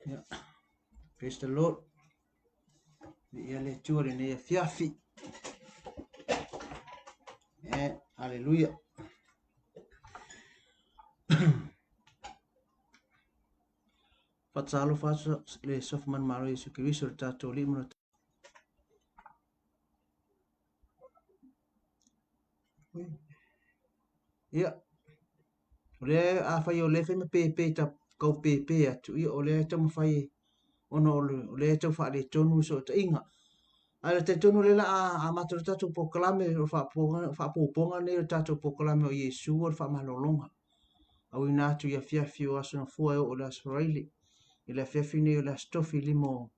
Yeah. Praise the Lord. Ia le tua le nei fiafi. Hallelujah. Fatalo fasa le sofman maro Yesu Kristo le tato limo. Ia. Le a fai o le fe me pe ta kau pe atu. Ia o le ta mo fai ono o le ta fa le tonu so ta inga. Ala te tonu le la a mato tato poklame o fa ponga ne o tato poklame o Yesu o fa malolonga. Au ina atu ia fiafi o asuna fua o la Israeli. Ila fiafi ne o la stofi limo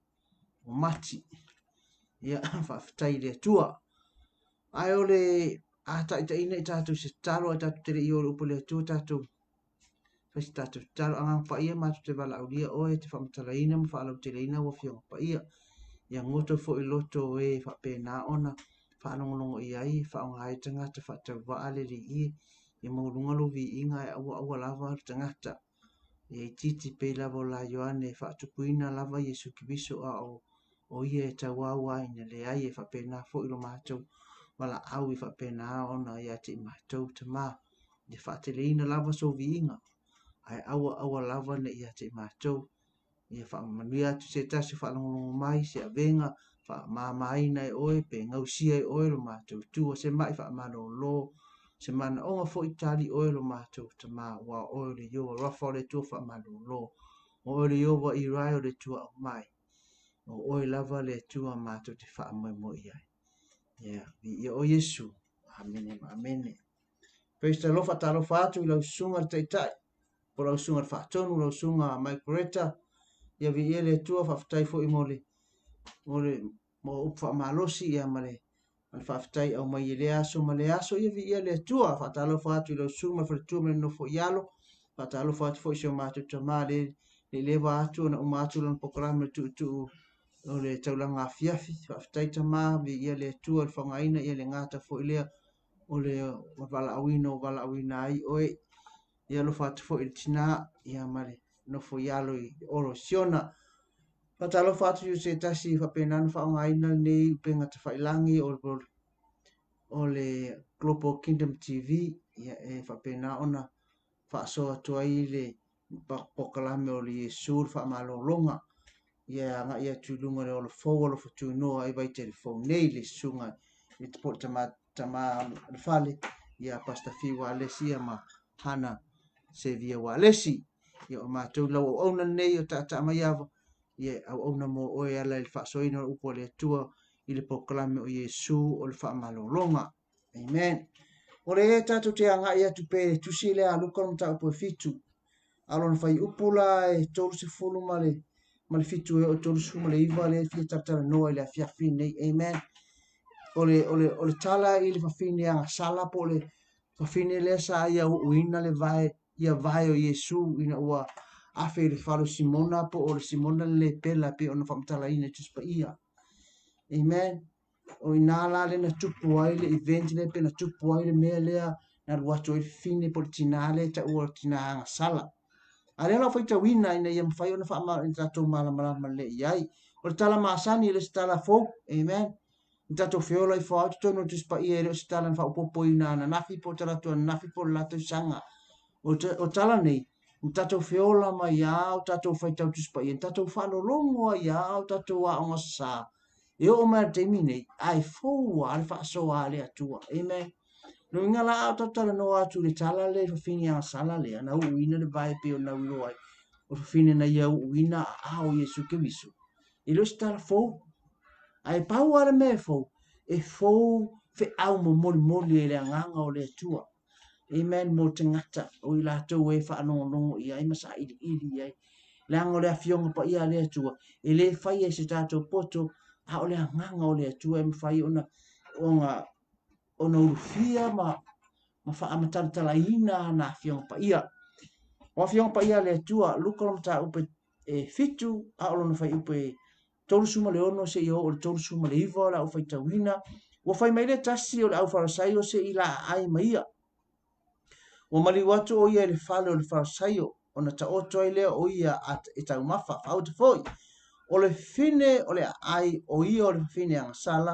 o mati. Ia whaafitai le tua. Ai o le ata ita ina i tātou se talo a tātou tere i o upo le tua tātou. Whasi tātou talo angang pa ia mātou te wala au lia oe te whamatala ina ma whaalau tere ina wa whionga pa ia. Ia ngoto fo i loto e whapena ona. Whaanongolongo i ai, whaonga ai tangata whaatau waale li i. Ia maurungalo vi inga e awa lava tangata. Ia i titi pe lava o la Ioane whaatupuina lava Yesu Kibiso a o ia e tawawa ina le ai e whapena fo ilo mātou wala au i whapena ona ia te mātou te mā i whaateleina lava so vi inga ai awa lava ne ia te mātou ia whaamanuia tu se tasi whaalongolongo mai se avenga whaamamaina e oe pe ngausia e oe lo mātou tua se mai whaamano lo se mana onga fo i tali oe lo mātou te mā wa oe le yo rafa le tua whaamano lo oe le yo wa i rai o le tua au mai o oe lava le tua mātou te wha mo iai. Yeah, vi o Yesu. Amen, amen. Praise the Lord, fatalo fatu i lau sunga tai tai. Po lau sunga fatonu, lau sunga mai koreta. Ia vi le tua whaftai fo i mole. Mo upfa malosi ia male. Mal whaftai au mai le aso, male aso ia vi le tua. Fatalo fatu i lau sunga whaftua me no fo ialo. Fatalo fatu fo i sio mātou tama le lewa atu na umatu lan pokrame tu o le taulanga fiafi whaftai tama vi ia le tua le whangaina ia le ngata fo ilea o le wala awina ai oe ia lo fatu fo il tina ia mare no fo ialo i oro siona patalo fatu yu se tasi whapenana whangaina nei upenga te whailangi o le Global Kingdom TV ia e whapena ona whaasoa tuai le pokalame o le Yesu whaamalolonga ia nga ia tulunga le ola fo lo futu no ai vai telefone nei le sunga i te pot tama le fale ia pasta fi wa lesia ma hana se via wa lesi ia o mātou lau au ona nei o ta mai ava ia au ona mo oe ala il whaasoina upo le tua i le poklame o Yesu o le whaamalolonga amen o le e tātou te anga ia tupe tusi le aluka mta upo fitu alon fai upula e tolu se fulu male ma le fitu e o tolu suma le iwa le fia tartara noa le afia fine amen o le tala i le fafine anga sala po le fafine le sa ia uina le vai ia vai o Yesu ina ua afe le falo Simona po o le Simona le pela pe ona famtala ina tuspa ia amen o ina la le na tupu ai le event le pe na tupu ai le mea lea na ruato i fine po le tinale ta ua tina anga sala ale la faita wina ina ia mfai ona fa ma tato mala le iai o tala masani le stala fo amen tato feola i fa to no tuspa ia le stala fa popo ina na nafi po tala to nafi po la to sanga o tala nei tato feola ma ia o tato faita tuspa ia tato fa lo longo ia o tato wa on sa e o ma termine ai fo al fa so ale atua amen no ingala auto tala no atu le tala le fini a sala le na uina le vai pe na ulo ai o fini na ia uina a o Yesu Kristo e lo sta fo ai pau ala me fo e fo fe au mo moli le nganga o le tua amen mo tangata o ila to we fa no ia i masa ili ai le ngo le afionga pa ia le tua e le fai e se tato poto a o le nganga o le tua e fai ona urufia ma fa amatala ina na fiong pa ia o fiong pa ia le tua lukolom ta upe e fitu a lo na fai upe tolu suma le ono se o tolu suma le iva la o fai tawina o fai mai le tasi o le au farasai o se ila ai mai ia o mali watu o ia le fale o le farasai ona ta oto ai lea o ia e tau mafa au te foi o le fine o le ai o ia o le fine anga sala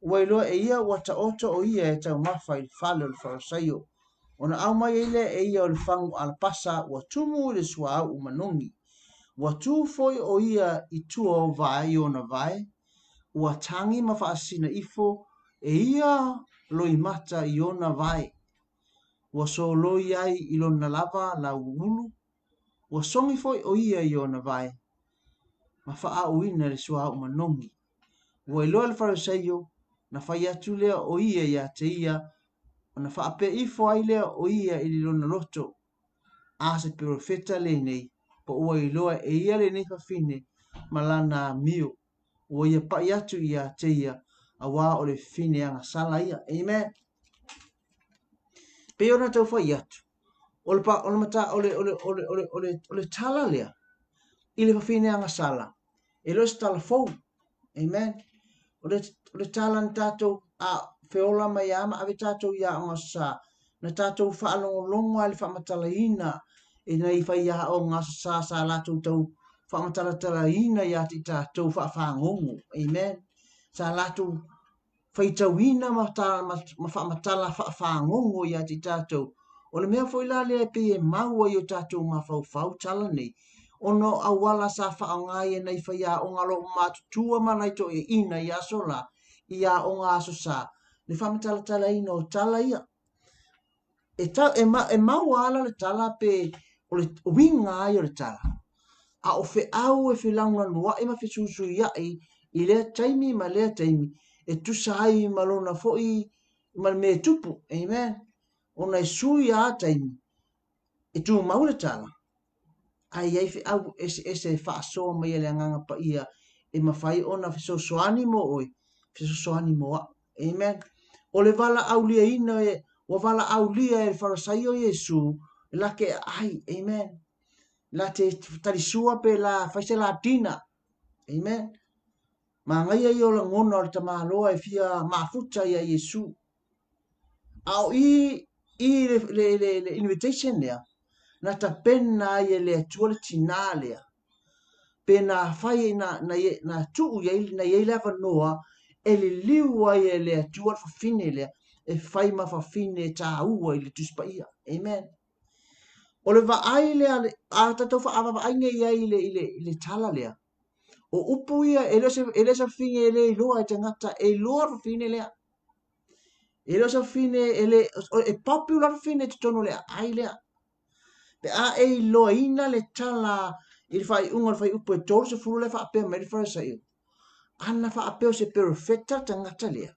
ua iloa e ia ua ta oto o ia e tau mafa i fale o le farisaio ona au mai ele e ia o le fangu ala pasa ua tumu le sua au umanongi ua tu foi o ia i tua o vai o na vai ua tangi ma faasina ifo e ia loi mata i ona vai ua so loi ai i lona lava la ulu ua songi foi o ia i ona vai ma faauina le sua au manongi ua iloa le farisaio na fai atu lea o ia ia te ia ona faape ifo ai lea o ia i lona loto a se profeta lenei po ua iloa e ia lenei fafine ma lana mio ua ia pai atu ia te ia a wā o le fine anga sala ia amen pe ona tau fai atu o le mata o le tala lea i le fafine anga sala e lo se tala fou amen o le tala na tatou a feola mai ama ave tatou ia o sa na tatou whaalongolongo ai le whaamatalaina e nei whai ia o ngā sa latou tau whaamatalaina ia ti tatou whaafangongo amen sa latou whaitauina ma whaamatala whaafangongo ia ti tatou o le mea foi la lea pe e maua i o tatou ma whau tala nei ono awala sa whaangai e nei whai ia o ngalo matutua manai to e ina ia sola ia o ngā aso sa le whaamatala ina o tala ia e maua ala le tala pe o le winga ai o le tala a o fe au e fe launa noa e ma fe susu ia i lea taimi ma lea taimi e tusa ai ma lona foi ma me tupu amen ona e sui a taimi e tu mau le tala ai ai fe au ese whaasoa mai le anganga pa ia e mawhai ona fe soani mo oi fe soani mo amen o le vala aulia ina e o vala aulia e farisaio Yesu la ke ai amen la te tarisua pe la faise la tina amen ma ngai ai o la ngona o le tamaloa e fia mafuta ia Yesu au i le invitation lea na ta pena ia le atua le tina lea pena fai na tuu na ia le avanoa e le liu ai e le atua le fafine lea e fai ma fafine ta ua i le tuspaia amen o le vaai lea a tatou faavavaaiga ia i le tala lea o upu ia e le safiga e lē iloa e tagata e iloa fafine lea e le safine e popular fafine e totono lea ai lea pe a e iloaina le tala i le faiʻuga le faiupu e tolu sefulu le faapea mai le farisaio ana faapea o se perofeta tagata lea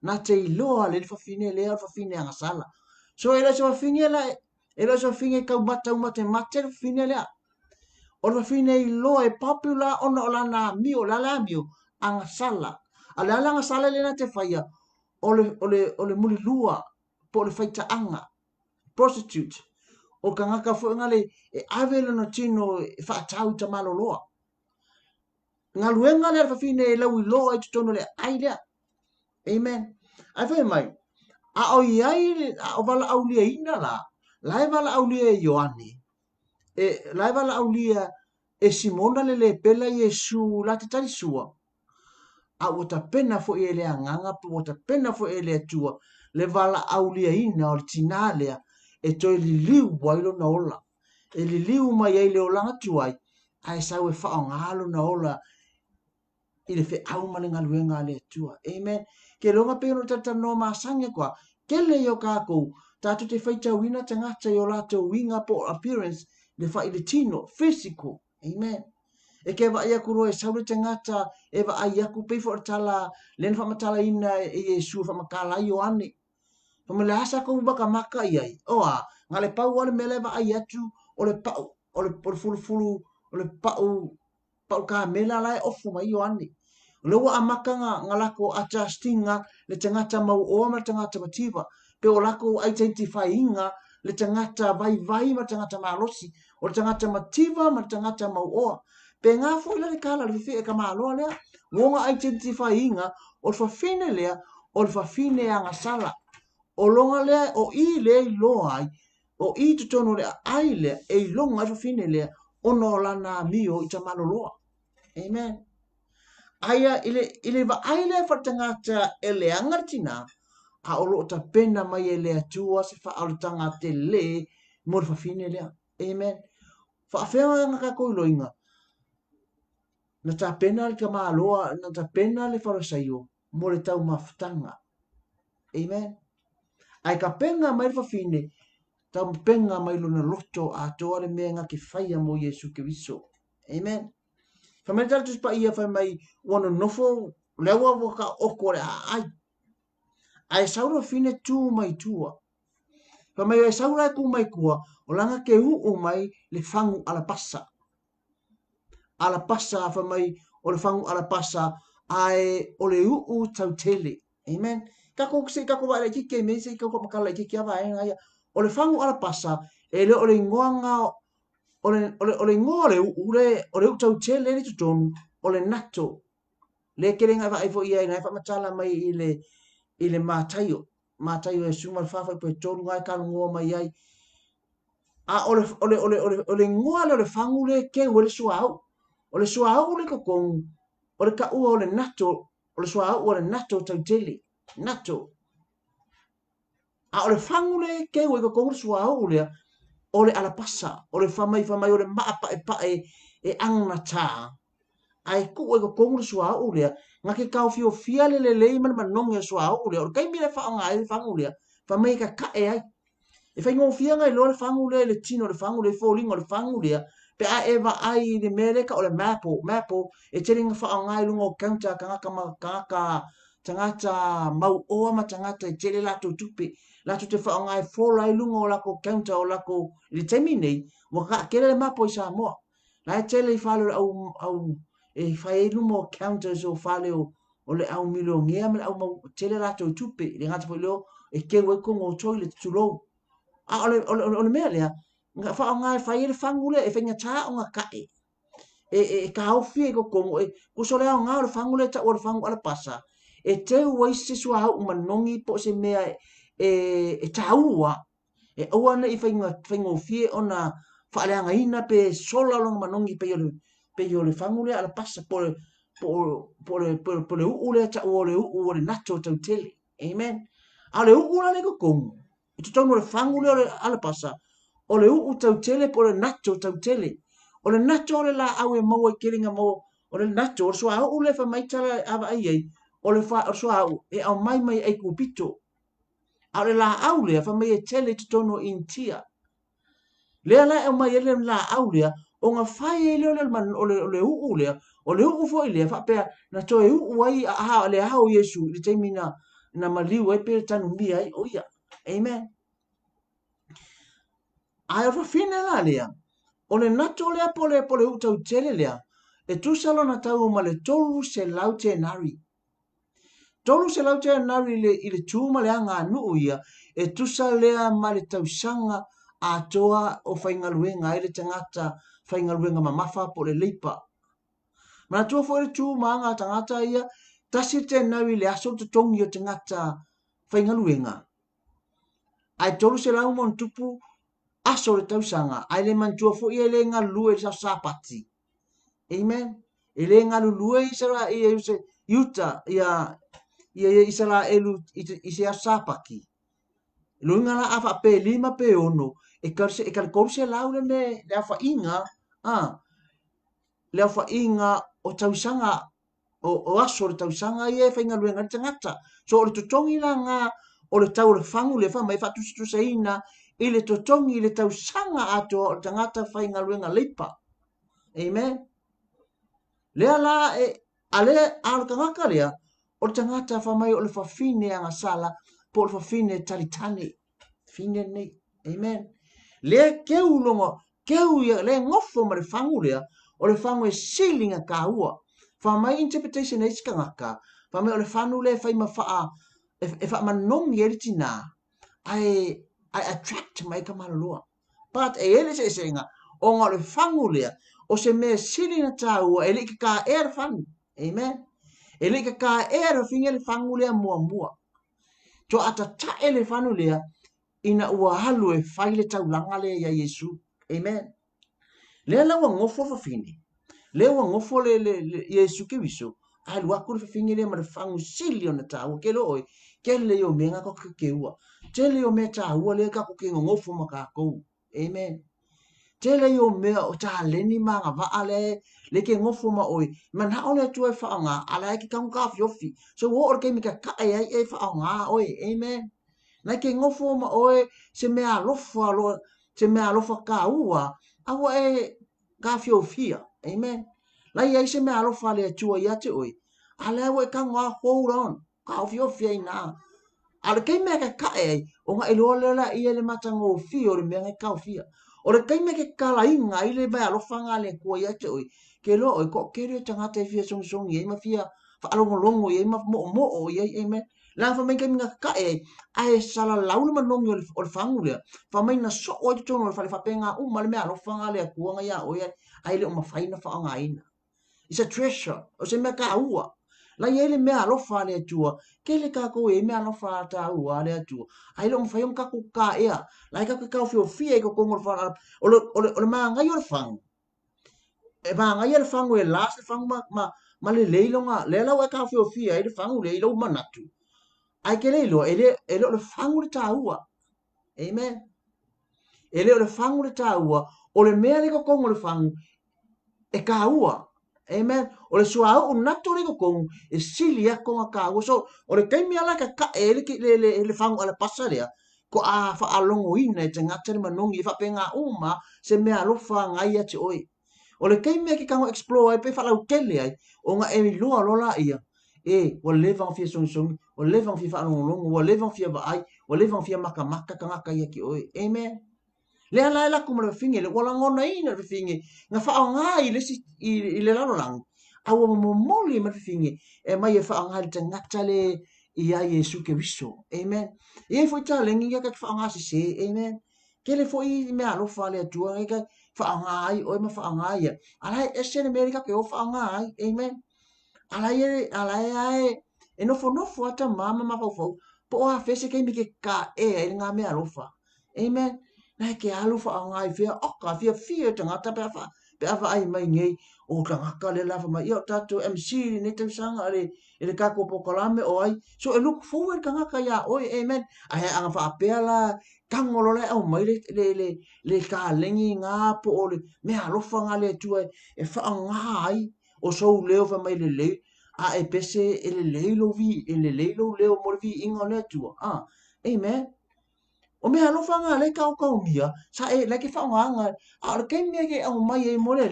na te iloa le fafine lea o le fafine agasala so e le se fafine la e lo so finge kau mata umate mate fine lea o le fine i lo e popular ona o lana mio la mio anga sala ala anga sala le na te faia o le muli lua po le faita anga prostitute o kangaka fo ngale e avelo no tino fa tau ta maloloa ngaluenga le fa fine e lau i lo e tono le ai lea amen ai fa mai a o iai o vala aulia ina la laiva la aulia e Ioani e laiva la aulia e Simona le pela Yesu la te tarisua a o ta pena fo e le anganga po o ta pena fo e le atua le vala aulia ina o le tinalea e toi li liu wailo na ola e li liu mai ai le olanga tuai ai sau e whao ngalo na ola i le fe au mane ngaluenga le atua amen ke longa pe no tata no masange kwa kele yo kako tatu te faita wina tangata yo lato winga po appearance le fa ile tino physical amen e ke va ia kuro e saure tangata e va ia ku pe for tala len fa matala ina e Yesu fa makala Ioane fa me lasa ko baka maka ia o a ngale pau wale mele va ia tu o le pau o le fulu o le pau ka mela lai ofu mai Ioane lo wa amaka ngalako adjustinga le tangata mau o ma tangata mativa pe o lako identify inga le tangata vai ma tangata malosi o le tangata mativa ma tangata mau o pe nga fo le kala le fi e ka malo le wonga identify inga o fa fine le o fa fine anga sala o longa le o i le lo ai o i tu tono le ai le e longa fa fine le ono lana mio i tamalo loa. Amen. Aya ile va ai le fa tangata ele angartina a olo ta pena mai ele atua se fa al tangata le mo fa fine le. Amen. Fa afea nga ko loinga. Na ta pena le kama loa na ta pena le fa sayo mo le tau maftanga. Amen. Ai ka penga mai fa fine tau penga mai lona loto a toa le mea nga ke whaia mo Yesu ke viso. Amen. Ka mai tala tuspa ia whai mai wana nofo lewa waka oko le ai. Ai saura fine tū mai tua. Ka mai ai saura ku mai kua o langa ke uu mai le fangu ala pasa. Ala pasa whai mai o le fangu ala pasa ai o le uu tau tele. Amen. Kako kise kako wa le kike me se kako makala kike ava ai o le fangu ala pasa e le o le ngoanga o le ngore o le utau tele le tutonu o le nato le kerenga va ifo ia ina fa matala mai ile matayo e suma fa fa pe tonu ngai ka ngo mai ai a o le ngoa le fangu le ke o le suau le kokong o le ka o le nato o le suau o le nato tau tele nato a o le fangu le ke o kokong suau le o le alapasa, o le whamai o le maa pae e angata. Ai ku e ko kongu sua o lea, nga ke kau fio fia le man manong e sua o lea, o kai mire whaonga e whangu lea, whamai ka kae ai. E whai ngō fia ngai lo le whangu lea, le tino le whangu lea, fōlingo le whangu lea, pe a ewa ai le mereka o le mapo, e teringa whaonga e lunga o kaunta kangaka tangata mau oa ma tangata e tere lato tupe, lato te whaonga e fōla i lunga o lako kaunta o lako le temi nei, waka kere le mapo i Samoa. La e tele i whale au e whae e lunga o kaunta so whale o le au milo ngea me au mau tere lato tupe, le ngata po leo e kewe kongo o toilet tulou. A ole mea lea, nga whaonga e whae e le whangule e whainga tā o ngā kae. E ka hauwhi e ko kongo, ko so lea o ngā o le whangule ta o le whangu ala pasa. E te ua isi sua hau manongi po se mea e taua. E aua na i whaingo fie o na whaaleanga ina pe sola longa manongi pe yo le whangule ala pasa po le uule ta o le uule nato tau tele. Amen. A le uule le ko kongo. I te tonu le whangule ala pasa. O le uu tau tele po le nato tau tele. O le nato o le la au e maua i keringa maua. O le nato o le sua au le wha maitala ava ai ei. O le wha o sua au e au mai ei kupito. A le la au lea wha mai e tele te tono in tia. Lea la au mai e le la au lea o ngā whai e leo o le uu lea. O le uu fo i lea wha pēr na to e uu ai a le hao Yesu i te mina na maliu e pēr tanu mia ai o ia. Amen. Ai o whina la lea. O le nato lea po le utau tele lea. E tusalo na tau ma le tolu se laute nari. Tolu se laute nari i le tūma lea ngā nuu ia. E tusa lea ma le tausanga a toa o whaingaluenga. E le tangata whaingaluenga mamafa po le leipa. Mana tua fo le tūma ngā tangata ia. Tasi te nari le aso te tongi o tangata whaingaluenga. Ai tolu se lau mon tupu aso le tausanga, ai le mantua fo ia le ngā lue sa sapati. Amen. E le ngā lue i sara i se yuta i sara elu i se a sapaki. Luinga la afa pe lima pe ono, e kalkorse lau le afa inga, le afa inga o tausanga, o aso le tausanga i e whainga luenga le tangata. So o le tutongi la ngā, o le tau le whangu le whama e whatusitu sa ina, i le totongi i le tausanga ato o tangata whainga luenga leipa. Amen. Lea la a lea a kangaka lea, o tangata whamai o le whawhine anga sala, po le whawhine talitane. Fine nei. Amen. Lea keu longa, keu ia, lea ngofo ma le whangu lea, o le whangu e silinga ka ua. Whamai interpretation e kangaka, whamai o le whanu lea whaima whaa, e wha manongi e ritina, ai attract mai ka malaloa. But e ele se senga, o ngā le whangu lea, o se mea siri na tāua, e lika ka ea whanu. Amen. E lika ka ea whinga le whangu lea mua. To ata ta ele whanu lea, ina ua halu e fai le taulanga le ia Yesu. Amen. Le lawa ngofo fafini. Le ua ngofo le Yesu ke wiso. Ai lua kuru fafini le ma fangu sili ona tau ke lo oi. Ke le yo menga ko ke ua. Te le yo me tau le ka ko ke ngofo maka ko. Amen. Te le yo mea o ta leni manga va ale le ke ngofo ma oi. Man ha ole tu e whaanga ala ki kang ka fiofi. So wo or ke mi ka ai e whaanga oi. Amen. Na ke ngofo ma oe se mea lofa lo se mea lofa ka ua awa e ka fiofia. Amen. La ia se mea lofa le tua ia te oi. Ala we ka ngā hold on. Ka fiofia ina. Ala ke mea ka e o nga ilo le la ia le matango fio le mea ka fia. O le ke mea ke kala inga i le mea lofa ngā le kua ia te oi. Ke lo oi ko kere tangata e fia song song ia ima fia fa alongo longo ia ima mo mo o ia. Amen. La fa mai ke minga ka e ai sala laulu manongi o le fangu lea. Fa mai na so o te tono le fa penga ma le mea lo fanga lea kuanga ia o ia ai le o mawhaina whaanga ina. It's a treasure. O se mea ka ua. La ia le mea lo fa lea tua. Ke le ka ko e mea lo fa ta ua lea tua. Ai le o mawhaina ka ko ka ea. La ka ka fio fia e ko kongo le fa o le maa ngai o le fangu. E maa ngai o le fangu e las le fangu ma le leilonga. Le lau e ka fio fia e le fangu le ilo manatu. Ai ke leilo ele le fangu le taua. Amen. Ele le fangu le taua o le mea le kongo le fangu e ka ua. Amen. O le sua o nato le kongo e sili a konga ka ua. So o le kaimi ala ka ele ki le fangu ala pasa lea ko a fa alongo ina e te ngata le manongi e fa penga uma se mea lofa ngai ate oi. O le kaimi ki kango explore e pe fa lau tele ai o nga e loa lola ia. E o le vang fia song o le vang fia long o le vang fia vai o le vang fia maka kanga kai ki oi. Amen. Le ala la kuma le finge le wala ngona ina le finge nga fa nga i le i le lalo lang a wo mo moli ma finge e mai e fa nga le ngata le ia Yesu ke wiso. Amen. E foi ta le ngia ka fa nga se. Amen. Ke le foi me alo fa le tua nga fa nga ai o ma fa nga ia ala e se le America ke o fa nga ai. Amen. Ala e no fo ata mama ma fo po a fese ke mi ke ka e nga me alofa. Amen. Na ke alofa nga i fia o ka fia tanga ta pe fa ai mai ngai o tanga ka le lava mai o tato MC ne te sanga le ka ko pokolame o ai so e look forward kanga ka ya oi. Amen. Ai anga fa pe la kangolo le au mai le ka lengi nga po o le me alofa nga le tu e fa nga ai o so leo fa mai le a e pese ele leilo leo mo vi inga le tua. Amen. O me alo fanga le kau mia sa e le ke fa nga a le ke me ke au mai e mo le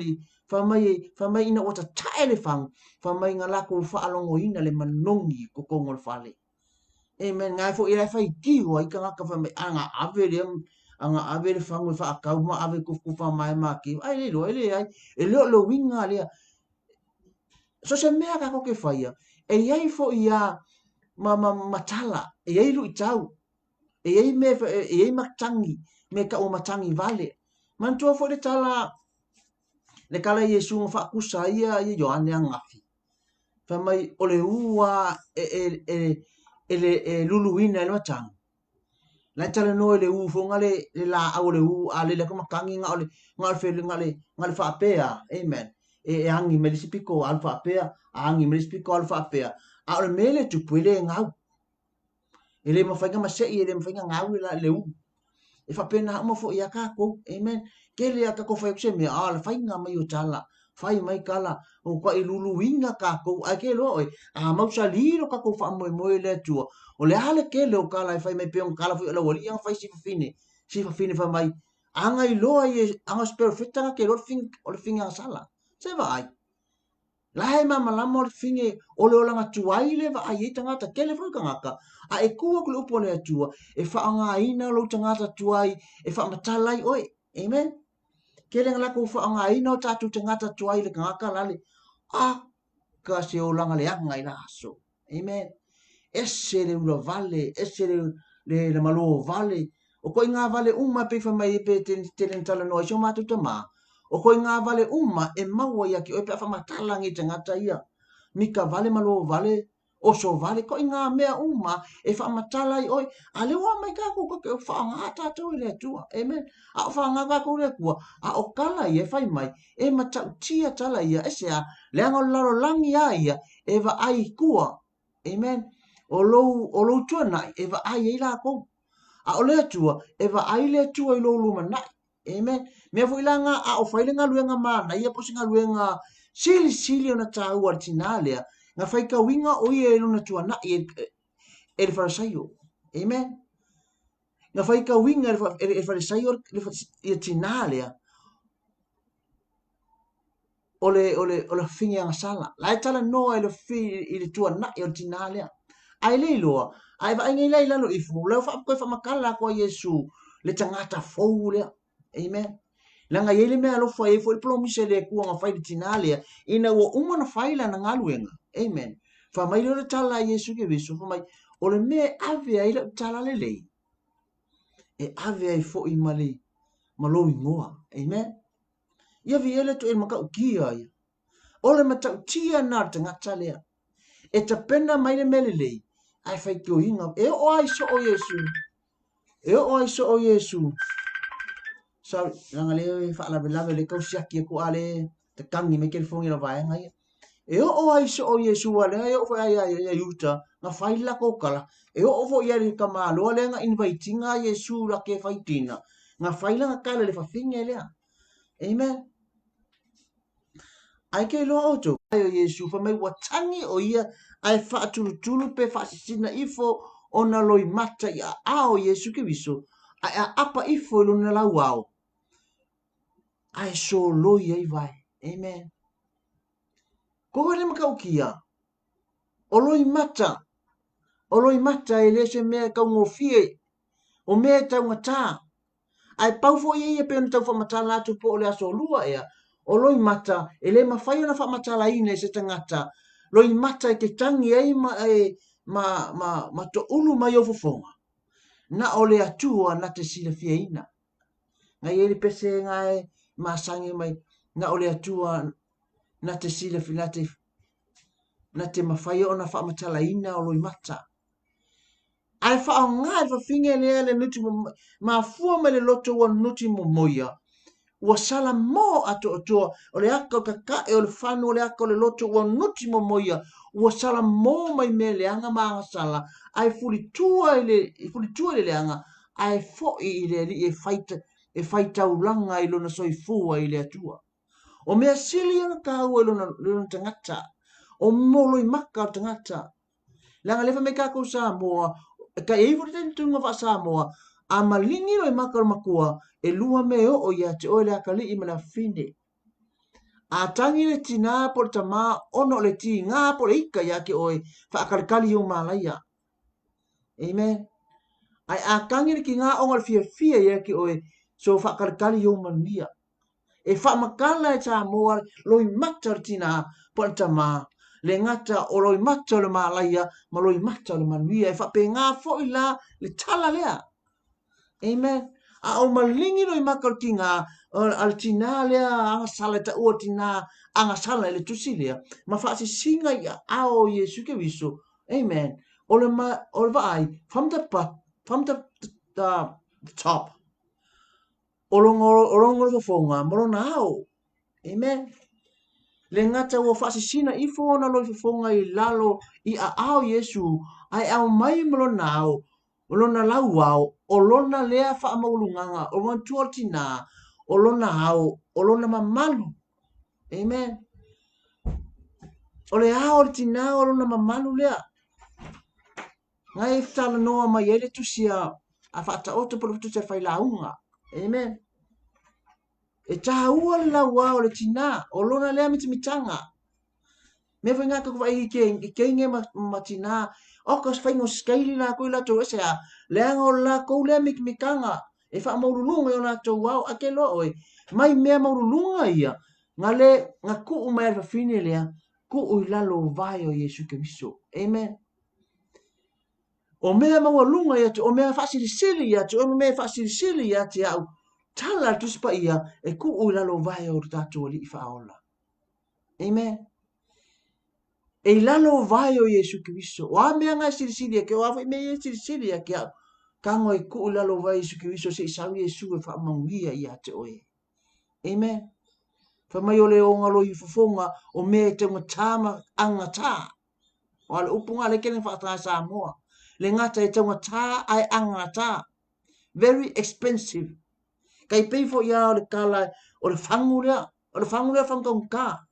fa mai ina o ta tae le fang fa mai nga la ko fa alongo ina le manongi ko kongo le fale. Amen. Ngai fo ile fa ki o i ka fa mai anga ave le fango fa ka ma ave ko fa mai ma ki ai le lo ele ai e lo winga le so se mea ka koke whaia, e iei fo ia matala, e iei lu i tau, e iei matangi, me ka o matangi vale. Mantua fo le tala, le kala Yesu nga whaakusa ia Ioane angafi. Fa mai o le ua e luluina e matangi. La tala no le u fo ngale le la au le u a le kumakangi ngale whaapea. Amen. E angi me lisipiko alfa apea, angi me lisipiko alfa apea. A ole mele tu puele ngau. Ele mawhainga masei, ele mawhainga ngau le u. E whapena hama fo ia kako, amen. Kele a kako whai kuse mea, le whainga mai o tala, whai mai kala, o kwa i lulu inga kako, a ke loi, a mausa liro kako wha moe le tua. O le hale kele o kala e whai mai peong kala fui ala wali, anga whai sifa fine wha mai. Anga i loa i, anga spero fitanga ke o le finga sala. Se vai. Lai mama lama o finge o le olanga tuai le va ai tangata kele foi kangaka. A e kua kule upo le atua e whaanga ina lo tangata tuai e wha matalai oi. Amen. Kele ngalako whaanga ina o tatu tangata tuai le kangaka lale. Ka se o langa le anga ina aso. Amen. Ese le ula vale, ese le malo vale. O koi ngā vale uma pe whamai e pe tenen tala noa i sio mātu tamaa. O koi ngā vale uma e maua ia ki oe pe awha matalangi te ngata ia. Mika vale malo vale, o so vale ko inga mea uma e fa matala i oi a le wa mai ka ko ke fa nga ta to le tua amen a fa nga ka ko le ku a o kala i e fai mai e mata tia tala ia e se a le ngo laro langi ia e va ai kua amen o lo tua nai e va ai e la ko a o le tua e va ai le tua i lo lu mana amen me fu ilanga a o fai le nga luenga mana ia po singa luenga sili ona ta u artinalia nga fai ka winga o ie luna tua na e le farisaio amen nga fai ka winga e farisaio e tinalia ole finga nga sala la tala no e le fi i le tua na e tinalia ai le loa ai va ngai lai lalo i fu la fa ko fa makala ko Yesu le tangata fou le amen langa yele me alo fa e fo le promise le ku nga fai tinalia ina wo uma na fai la na ngaluenga amen fa mai le tala Yesu ke viso fa mai o le me ave ai le tala le lei e ave ai fo i mali malo i ngoa amen ia vi ele to e maka ukia ia o le mata utia na tanga tale e ta pena mai le mele lei ai fai ko inga e o ai so o Yesu e o ai so o Yesu sa langa le fa la bela le ko siaki ko ale te kangi me ke fongi la vai ngai e o ai so o Yesu ale e o fa ai yuta na fai la ko kala e o fo ia le kama lo le nga inviting a Yesu la ke fai tina nga fai la kala le fa finge le amen ai ke lo oto ai o Yesu fa mai watangi o ia ai fa tulu pe fa sina ifo ona loi mata ia a o Yesu ke viso ai apa ifo lo na la wao ai so loi ai vai amen ko le maka ukia o loi mata e le se me ka ngofie o me ta ngata ai pau fo ia pe on ta fo mata la tu po le aso lua ia o loi mata e le mafai ona fa mata la ine se tangata loi mata ke tangi ai ma to ulu mai o fofonga na o le atua na te sila fia ina ngai ele pese ngai masangi mai na o le atua na te sila filate na te mafai ona fa mata la ina o loi mata ai fa ngai fa finge le nuti ma fua me le loto wa nuti mo moia ua sala mo ato o le aka o kaka e o le whanu o le aka o le loto ua nuti mo moia ua sala mo mai me le anga maanga sala ai fuli tua i le anga ai fo i le li e faita ulanga i lona soifua i le atua o mea sili ana kāua i lona tangata o molo i maka o tangata langa lefa me kako Samoa ka e iwo te tunga wa Samoa a malingi o i maka o makua e lua me o ia te oe le akali i mana fine. A tangi le tina po le tama ono le ti ngā po le ika ia ke oe wha akalikali o malaya. Amen. Ai a tangi le ki ngā onga le fia ia ke oe so wha akalikali o manuia. E wha makala e Samoa loi mata le tina po le tama le ngata o loi mata o le malaya ma loi mata o le manuia. E wha pe ngā fo i la le tala lea. Amen. A o malingi no i makar ki ngā al tina lea anga sala ta ua tina anga sala le tusi lea ma whaasi singa i a o Yesu ke viso amen o le vai from the top o longo o fonga mo na au amen le ngata ua whaasi sina i fona lo fonga i lalo i a ao Yesu ai au mai mo na au o lona lau au, o lona lea wha amaulunganga, o lona tuatina, o lona au, o lona mamalu. Amen. O le ao le tina, o lona mamalu lea. Ngai ftala noa mai ele tusia, a whata oto polo tusia whai launga. Amen. E taha ua le lau au le tina, o lona lea mitanga. Me fai ngā kakuwa i ke inge matina, oka whaingo skaili la koe la tau ese a, leanga o la kou lea mikanga, e wha maurulunga o la tau wau, ake lo oe, mai mea maurulunga ia, ngā kuu mai alfa fine lea, kuu i lalo vai o Yesu ke miso. Amen. O mea maurulunga ia te, o mea whasirisiri ia te, o mea whasirisiri ia te au, tala tuspa ia, e kuu i lalo vai o tatu o li i whaola. Amen. E lalo vai o Yesu Kristo. Wa mea ngai sili ke wa me sili ke kango e ku lalo vai Yesu Kristo se sawi Yesu e fa mangia ia te oe. Amen. Fa mai ole o ngalo i fofonga o me te tama anga ta. O le upunga le kene fa ta sa moa. Le ngata e te ta ai anga ta. Very expensive. Kai pay for ya o le kala o le fangu le fangu ka.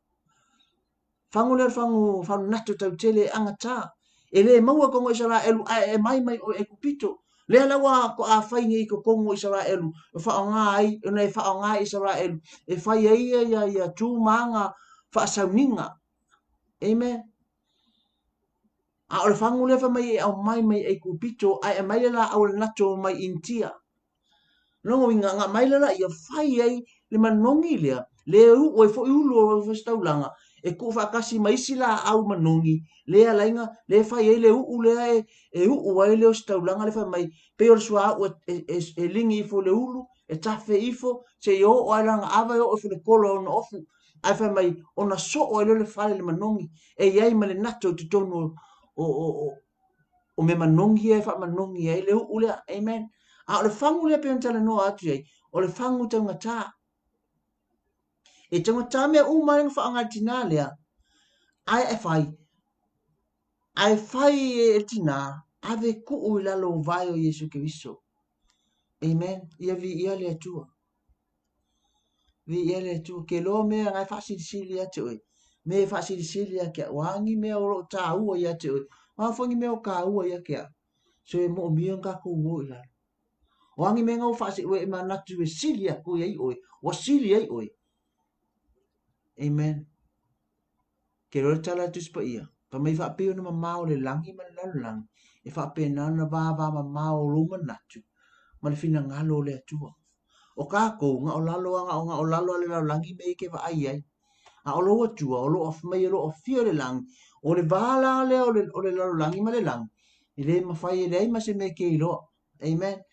Fangu le fangu natu tau tele angata. E le maua kongo Israelu e mai o e kupito. Le alawa ko a whainga i ko kongo Israelu. E whaongai, e whaongai Israelu. E whai ia tū maanga whaasauninga. Amen. A o le fangu le mai e au mai e kupito. A e mai la au le nato mai intia. Longo inga nga mai la ia whai ai le manongi lea. Le u o e fo iulu o whastaulanga. E ku whakasi maisi la au manongi. Le alainga, le whai ai le u lea e u ai le o staulanga le whai mai. Pe o sua au e lingi ifo le ulu, e tafe ifo, se i o ailanga awa o e le kolo ona ofu. Ai whai mai, ona so o e le whale le manongi. E iai ma le nato te tono o me manongi e wha manongi e le u lea. Amen. A o le whangu lea pe tala noa atu ai, o le whangu tau ngata. E tau ngata mea umarenga whaanga tina lea, ai e whai e tina, ave ku la lo vai o Yesu Kristo. Amen. Ia vi ia le atua. Vi ia le atua. Ke lo mea ngai whasiri atu oi. Me whasiri ake wangi mea o ta ua ia atu oi. Wafongi mea o ka ua ia ke. So e mo mia nga ku ua ila. Wangi mea ngau whasiri ue e manatu e siri aku ia i oi. Wa siri ai oi. Amen. Ke lo tala tu spa ia. Pa mai wha peo na mamao le langi ma le langi. E wha peo na vava mamao luma natu. Ma le fina ngalo le atua. O kako nga o lalo nga o lalo le langi me ke wa ai ai. A o lo atua o lo of mai lo of fio le langi. O le vala le o le lalo langi ma le langi. I le mawhai e le ai ma se me ke i lo. Amen.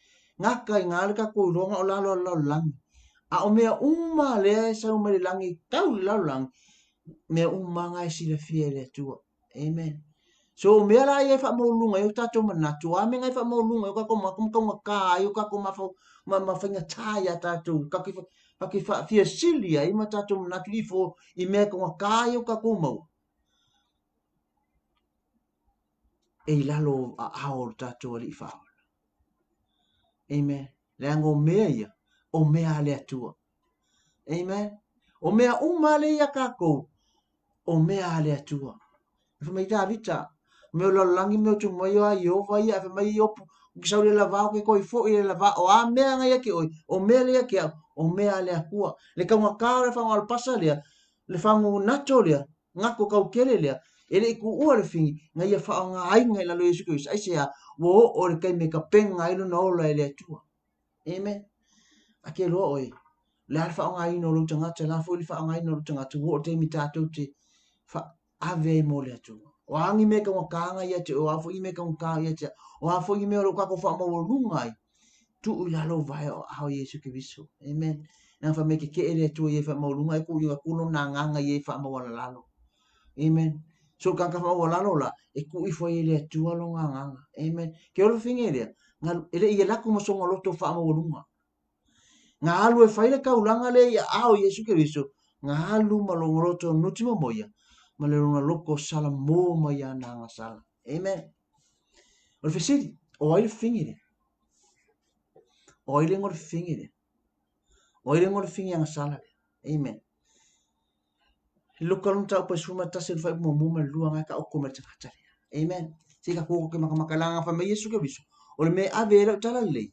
Ngaka i ngale ka ko nga o lalo langi. A o mea uma le sa uma le langi tau le lalo langi. Mea umanga e sila fia le atua. Amen. So mea la ia wha maulunga e o tato manatu. A mea ngai wha maulunga e o kako makumkaunga ka e o kako mawhainga taia tato. Kaki wha fia silia i ma tato manatu i fo i mea kaunga ka e o kako mau. E i lalo a hao tato ali i wha. Amen. Le ango mea ia. O mea le atua. Amen. O mea umale ia kako. O mea le atua. Fa mai ta vita. Me lo langi me tu mo yo yo va ia fa mai yo kisau le lava ko ko fo ile lava o a me nga ya ke o me le ke o me ale akua le ka ka le fa ngal pasa le fa ngu nato le nga ko ka kele le ele ku o le fi nga ia fa nga ai nga la lo yesu ko ai se wo o le kai me ka pen nga ilo no le le tu amen ake lo oi le fa nga ai no lo tanga tela fo le fa nga ai no lo tanga tu o te mi tato te fa ave mo le tu o angi me ka kanga ia te o afo i me ka kanga ia te o afo i me o ka ko fa mo lungai tu la lo vai o how Yesu Kristo amen na fa me ke ele tu ye fa mo lungai ku yo ku no na nganga ye fa mo la lalo amen so ka fa mo lalo la e ku i fo ele tu lo nganga amen ke o finge ele nga ele ia la ku mo so lo to fa mo lunga nga alu e fa ile ka ulanga le ya ao Yesu Kristo nga alu ma lo ngoro no ti mo moya ma le runga loko sala mo ma ya na nga sala. Amen. O le fesiri, o aile fingire. O aile ngor fingire. O aile ngor fingi nga sala. Amen. Luka lung tau pa suma tasir fai mo mo ma lua nga ka o koma tanga tari. Amen. Sika koko ke makamakala fa me Yesu ke biso. O le me ave la tala le.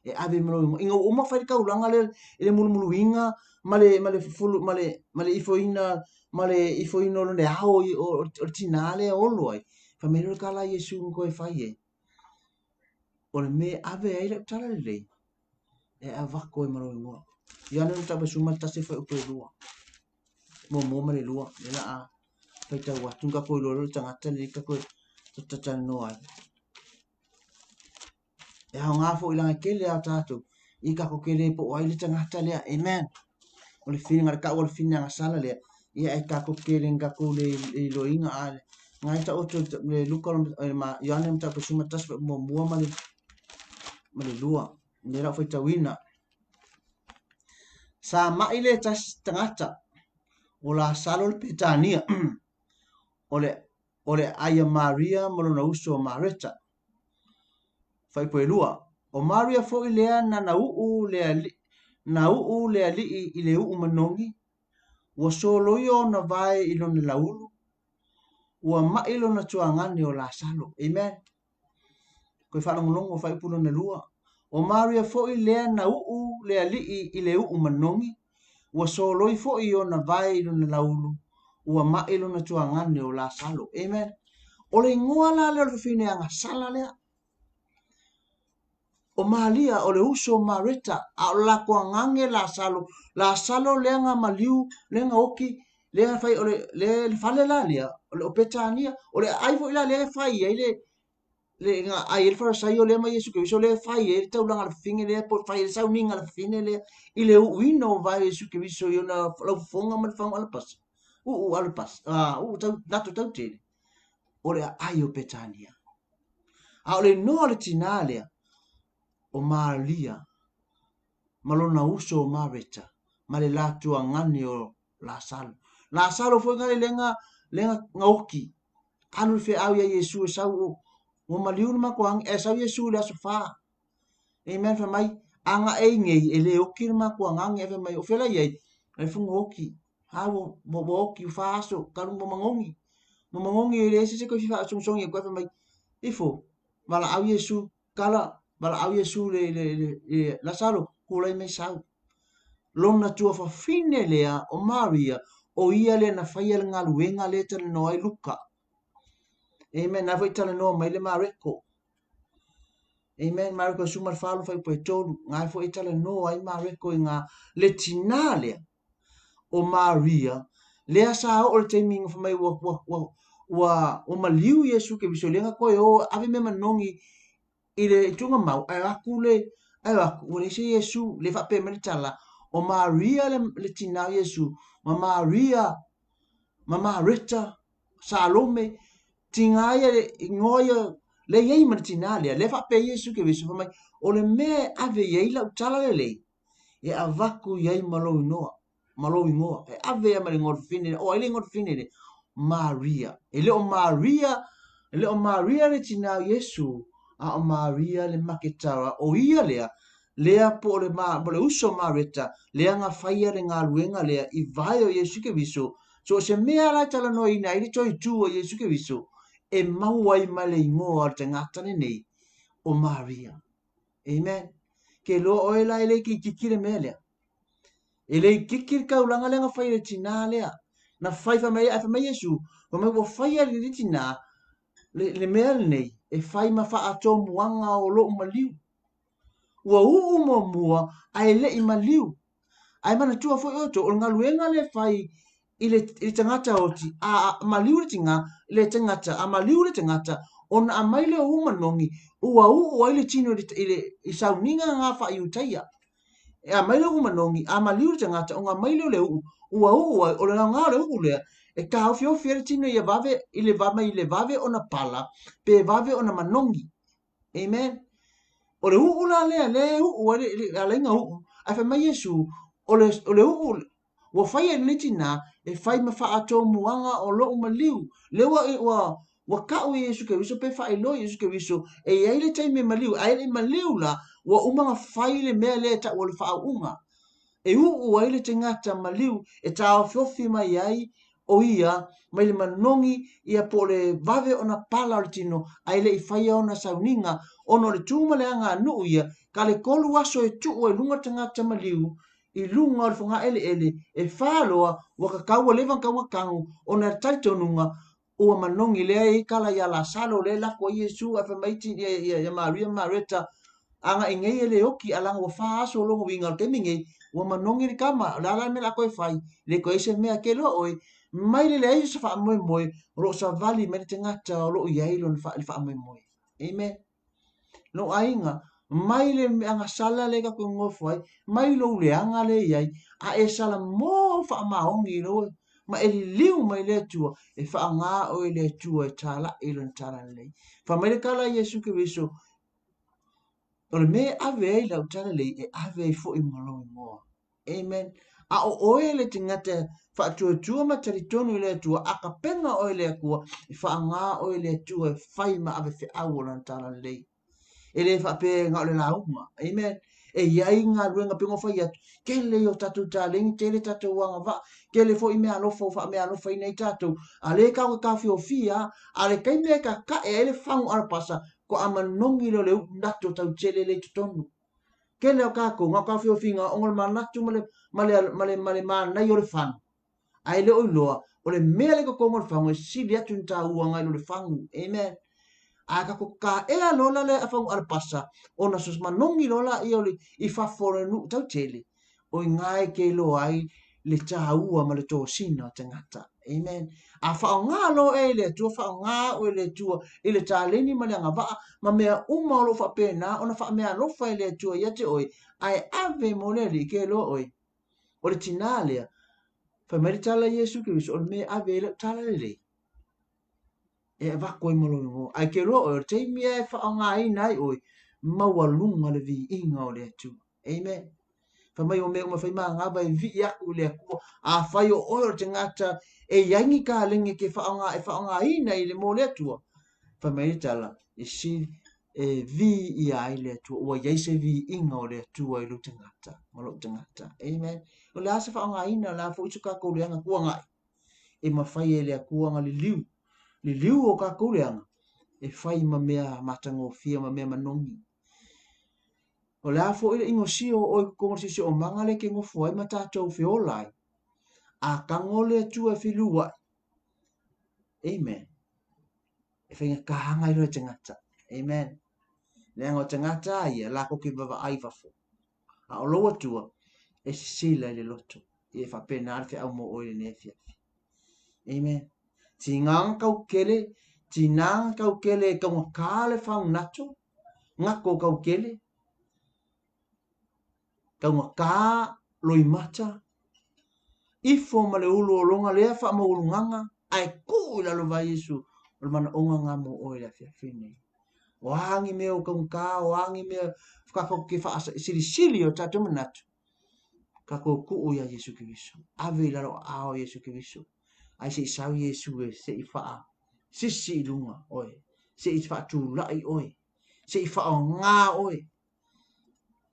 E ave mo inga uma fai ka ulanga le ele mulu inga male fulu male ifoina male ifoino le hao o tinale o loi fa me ka la Yesu ko e fai e o le me ave ai le tala le e ava ko e malo mo ya no ta besu mal ta se fa ko lua mo male lua le la a fa ta wa tunga ko lo tanga tele ka ko ta no ai e ha nga fo ilanga kele a tato i ka ko kele po ai le tanga tele amen o le fini ngar ka o le fini nga sala le ia e ka ko kele nga ko le loinga ale ngai ta oto le luka ma Yohane mta ko suma tas mo mua ma le lua le ra foi tawina sa mai le tas tangata o la salo le Petania ole aya Maria mo na uso Mareta fai po lua o Maria fo ile na u le ali i le u manongi wa solo yo na vai i lona laulu wa mai lona tuangani o la salo amen ko fa longo fai pulo na lua o Maria fo ile na u le ali i le u manongi wa solo i fo i ona vai i lona laulu wa mai lona tuangani o la salo amen o le ngoa la le fine anga sala le o Maria o le uso Mareta a o la ko ngange la salo lenga maliu lenga oki lenga fai o le fale la lia o Petania o le ai fo ila le fai le nga ai el fara sai o le mai Yesu Kristo le fai el tau langa le finge le po fai el sau ninga le fine le ile u wino vai Yesu Kristo yo na la fonga mal fanga al pas al pas tau tau te o le ai o Petania a o le no le tinalea o Maria malona uso o Mareta ma le latua ngani o la salo foi ngai lenga ngauki anu fe au ya Yesu sau o maliu ma ko ang e sau Yesu la sofa amen fa mai anga e ngei ele oki ma ko ang e fa mai o fela ye e fu ngoki ha mo oki fa so kalu mo mangongi ele se ko fa song song e ko fa mai ifo mala au Yesu kala bala au Yesu le la salo kulai mai sau lona tua fa fine lea o Maria o ia le na faia le ngaluenga le tala no ai Luka amen na foi tala no mai le Mareko amen Mareko sumar falu fai po tolu ngai foi tala no ai Mareko nga le tinale o Maria le sa o le timing fa mai wa o maliu Yesu ke bisolenga ko o ave me manongi ile tunga mau ai akule ai aku le se Yesu le fa pe me tala o Maria le tina Yesu ma Maria ma Mareta Salome tingaia ngoia le yei ma tina le fa pe Yesu ke viso mai o le me ave yei la tala le e avaku yei malo inoa e ave ya mari ngor fine o ile ngor fine Maria ele o Maria le tina Yesu a o Maria le maketara o ia lea po le uso Mareta lea nga faia le ngā luenga lea i vai o Yesu ke viso so se mea la tala no ina ili toi tu o Yesu ke viso e mau ai ma le ingoa te ngata nei o Maria amen ke lo o ela ele ki kikire mea lea ele kikir kaulanga lea nga fai le tina lea na fai fa mai Yesu fa mai wo faia le tina le mea nei e fai ma fa ato muanga o lo maliu ua mo mua ai le i maliu ai mana tua foi oto o ngaluenga le fai ile tangata oti a maliu le tinga le tangata a maliu le tangata ona a mai le manongi ua ai le tino ile i sauninga nga fa iutaia e a mai le manongi a maliu le tangata o nga mai le ua o le nga le le e ka ofio fiere tino ia vave ile vave ona pala pe vave ona manongi amen o le la le ale nga a fa mai Yesu o le wa fai le tina e fai ma fa ato muanga o lo maliu le wa ka o Yesu ke viso pe fai lo Yesu ke viso e ai le tai me maliu ai le maliu la wa umanga fai le me le ta o le fa unga e ai le tengata maliu e ta fofi mai ai o ia mai le manongi ia po le vave ona pala o le tino ai le i fai ona sauninga ono le tuma le anga nu ia ka le kolu aso e tu o lunga tangata maliu i lunga o le fonga ele e whaloa waka kaua levan kaua kangu ona taitonunga ua manongi lea e kala ia la salo le la ko Yesu a whamaiti ia Maria Mareta anga ingei ele oki alanga wa wha aso longo winga o temingei ua manongi ni kama la me la koe whai le koe se mea ke loa oi mai le ai sa wha moe ro sa vali me te ngata o lo iai lo ni wha moe amen no ainga mai le anga sala le ka ko ngofai mai lo le anga le iai a e sala mo fa maongi lo ma e liu mai le tua e whaanga o le tua e tala i lon tala lei. Whamere kala Yesu Kiriso, o le me ave ai lau tala lei e ave ai fo i malo i moa. Amen. A o oe le tingata whaatua tua ma taritonu i le tua, a ka penga o le kua i whaanga o le tua e whai ma ave whi au o lon tala lei. E le whape ngā o le lauma. Amen. E iai ngā ruenga pingo whai atu. Ke le o tatu tālingi, te le tatu wanga wa. Ke le fo i mea alofa o wha mea alofa i nei tatu. A le kau ka whio fia, a le kai mea ka ka e le whangu arapasa, ko a manongi lo le nato tau tele le tutonu. Ke le o kako, ngā ka whio finga, ongol ma natu male nai o le whangu. Ai le oiloa, o le mea le kokongol whangu, e sili atu ni tā uanga i lo le whangu. Amen. Aka ko ka ea lola le afang arpasa ona sus manongi lola i oli I fafore nu tau tele o ngai ke lo ai le taua ma le to sina tangata amen a fa nga lo e le tu fa nga o le tu I le taleni ma le nga va ma mea uma lo fa pena ona fa mea lo fa le tu ia te oi ai ave mo le ke lo oi o le tinale fa meritala Yesu Kristo o me ave le tala le e va ko mo lo ai ke ro o te mi e fa nga ai nai oi ma wa lunga le vi inga o le tu amen fa mai o me o fa ma nga ba vi ya ku le ko a fa yo o te ngata e yangi ka lengi ke fa nga ai nai le mo le tu fa mai tala e si e vi I ai le tu o ye se vi inga o le tu ai lu te ngata mo lo te ngata amen o la se fa nga ai na la fo i ka ko le nga ku nga e ma fa ye le ku nga le liu li liu o ka kuleanga e fai ma mea matango fia ma mea manongi. O le afo ila ingo sio o kongo si o mangale ke ngofu ai matatou feolai. A kangole tua filua. Amen. E whainga kahanga ilo e tangata. Amen. Leanga o tangata ia lako ki baba aivafo. A o loa tua e sila le loto. I e whapena arfe au mo oile ne fiafi. Amen. Ti ngang kau kele, ti nang kau kele kau ngakale whang nato, ngako kau kele, kau ngaka loi mata, ifo ma le ulu o longa lea wha ma ulu nganga, ai ku ila lo vai Yesu, o mana onga ngā mo oi la fia whine. Wangi meo kau ngaka, wangi meo whakako ke wha sili sili o tato manatu, kako ku o ya Yesu Kiriso, ave ila lo ao Yesu Kiriso, ai se isau Yesu e se I wha sisi I lunga oi, se I wha tu lai oi, se I wha o ngā oi,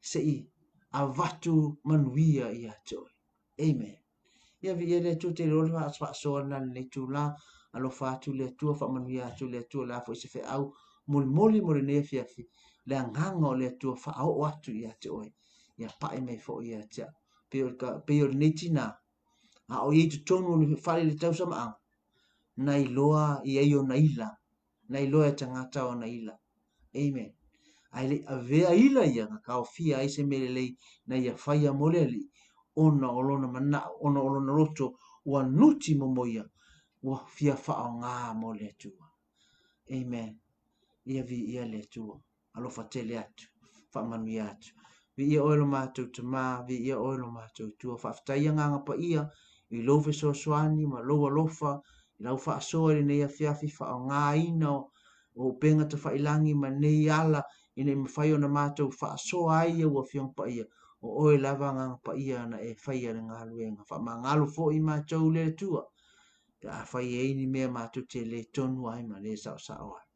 se I a vatu manuia I ate oi. Amen. Ia vi ele tu te lori wa aswa soa na le tu la, alo wha tu le tu wha manuia atu le tu la fo I se fe au, moli moli ne fiafi, le anganga o le tu wha au atu I ate oi, ia pae mei fo I ate. Peo neti na, a o I tu tonu le whare le tau sama ang, nai loa I eio na ila, nai loa tangata o na ila. Amen. Ai le avea ila ia nga kao fia ai se mele lei na ia whaia mole li, ona olona mana, ona olona roto, ua nuti momoia, ua fia whao ngā mole atua. Amen. Ia vi ia le atua, alofa tele atu, whamanui atu. Vi ia oilo mātou te mā, vi ia oilo mātou tua, whaftaia nganga pa ia, I lofe so soani, ma loa lofa, I lau wha soa nei a fiafi wha o ngā ina o penga te whailangi ma nei ala I nei mawhai o na mātou wha soa aia ua whiong pa ia o oe lava ngā pa ia na e whaia na ngā luenga. Wha ma ngalo fo I mātou le tua. Te a whai e ini mea mātou te le tonu ai ma le sao sao ai.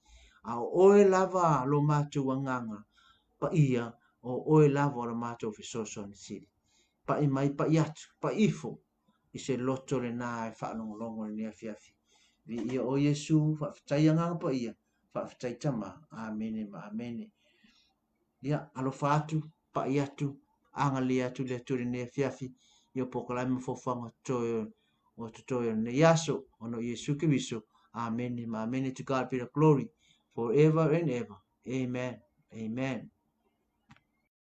A o oe lava lo mātou nganga pa ia o oe lava o la mātou whisoso ni siri. Pa I mai pa I atu, pa ifo. I se loto le nā e whaanongolongo le nea fiafi. Vi ia o Yesu, whaafitai nganga pa ia, whaafitai tama, amene ma amene. Ia, alo whaatu, pa I atu, anga le atu le nea fiafi, ia pokalai mawhawhanga toyo, o tutoyo ne yaso, ono Yesu Kiriso, amene ma amene, to God be the glory, forever and ever. Amen, amen.